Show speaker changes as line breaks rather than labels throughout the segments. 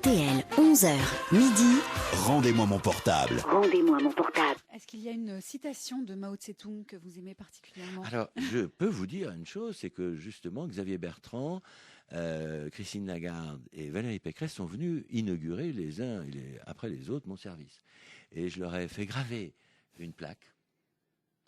RTL, 11h, midi.
Rendez-moi mon portable.
Rendez-moi mon portable.
Est-ce qu'il y a une citation de Mao Tse-tung que vous aimez particulièrement?
Alors, je peux vous dire une chose, c'est que justement, Xavier Bertrand, Christine Lagarde et Valérie Pécresse sont venus inaugurer les uns après les autres mon service. Et je leur ai fait graver une plaque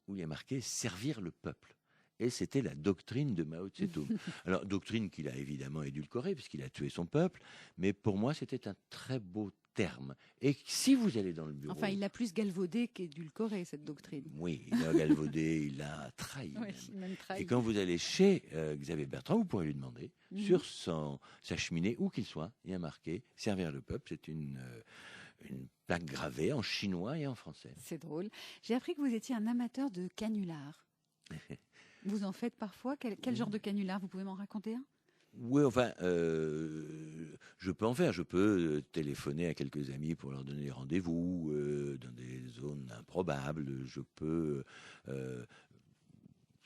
où il y a marqué « Servir le peuple ». Et c'était la doctrine de Mao Tse-tung. Alors, doctrine qu'il a évidemment édulcorée, puisqu'il a tué son peuple, mais pour moi, c'était un très beau terme. Et si vous allez dans le bureau...
Enfin, il l'a plus galvaudé qu'édulcoré, cette doctrine.
Oui, il a galvaudé, il a trahi.
Oui,
Même.
même trahi.
Et quand vous allez chez Xavier Bertrand, vous pourrez lui demander, sur sa cheminée, où qu'il soit, il y a marqué « Servir le peuple ». C'est une plaque gravée en chinois et en français.
C'est drôle. J'ai appris que vous étiez un amateur de canulars. Vous en faites parfois? Quel genre de canular? Vous pouvez m'en raconter un?
Oui, enfin, je peux en faire. Je peux téléphoner à quelques amis pour leur donner rendez-vous dans des zones improbables. Je peux...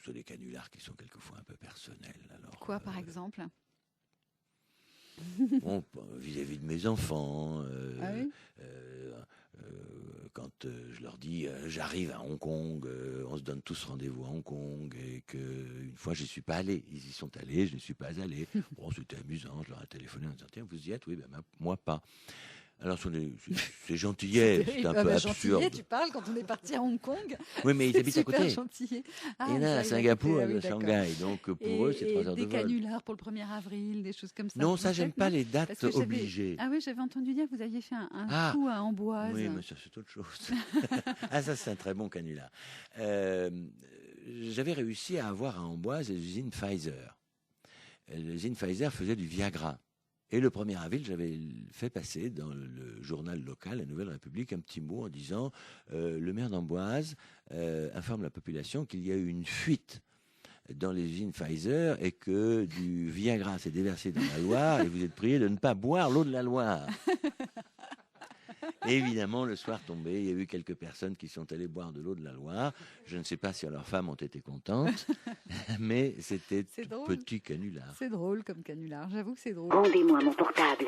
sur des canulars qui sont quelquefois un peu personnels. Alors,
Quoi, par exemple?
Bon, vis-à-vis de mes enfants,
Ah oui?
quand je leur dis j'arrive à Hong Kong, on se donne tous rendez-vous à Hong Kong, et qu'une fois je n'y suis pas allé, ils y sont allés, je ne suis pas allé. Bon, c'était amusant, je leur ai téléphoné en disant tiens, vous y êtes? Oui, ben moi pas. Alors c'est gentillet, c'est un peu absurde.
Gentillet, tu parles quand on est parti à Hong Kong.
Oui, mais ils habitent à côté.
Gentillet.
Il y en a à Singapour et à Shanghai, donc pour eux c'est 3 heures de
des
vol.
canulars pour le 1er avril, des choses comme ça.
Non, ça j'aime pas les
Parce
dates
que
obligées.
Ah oui, j'avais entendu dire que vous aviez fait un coup à Amboise.
Oui, mais ça c'est autre chose. Ah, ça c'est un très bon canular. J'avais réussi à avoir à Amboise l'usine Pfizer. L'usine Pfizer faisait du Viagra. Et le 1er avril, j'avais fait passer dans le journal local, la Nouvelle République, un petit mot en disant le maire d'Amboise informe la population qu'il y a eu une fuite dans les usines Pfizer et que du Viagra s'est déversé dans la Loire et vous êtes prié de ne pas boire l'eau de la Loire. Et évidemment, le soir tombé, il y a eu quelques personnes qui sont allées boire de l'eau de la Loire. Je ne sais pas si leurs femmes ont été contentes, mais c'était petit canular.
C'est drôle comme canular, j'avoue que c'est drôle.
Rendez-moi mon portable.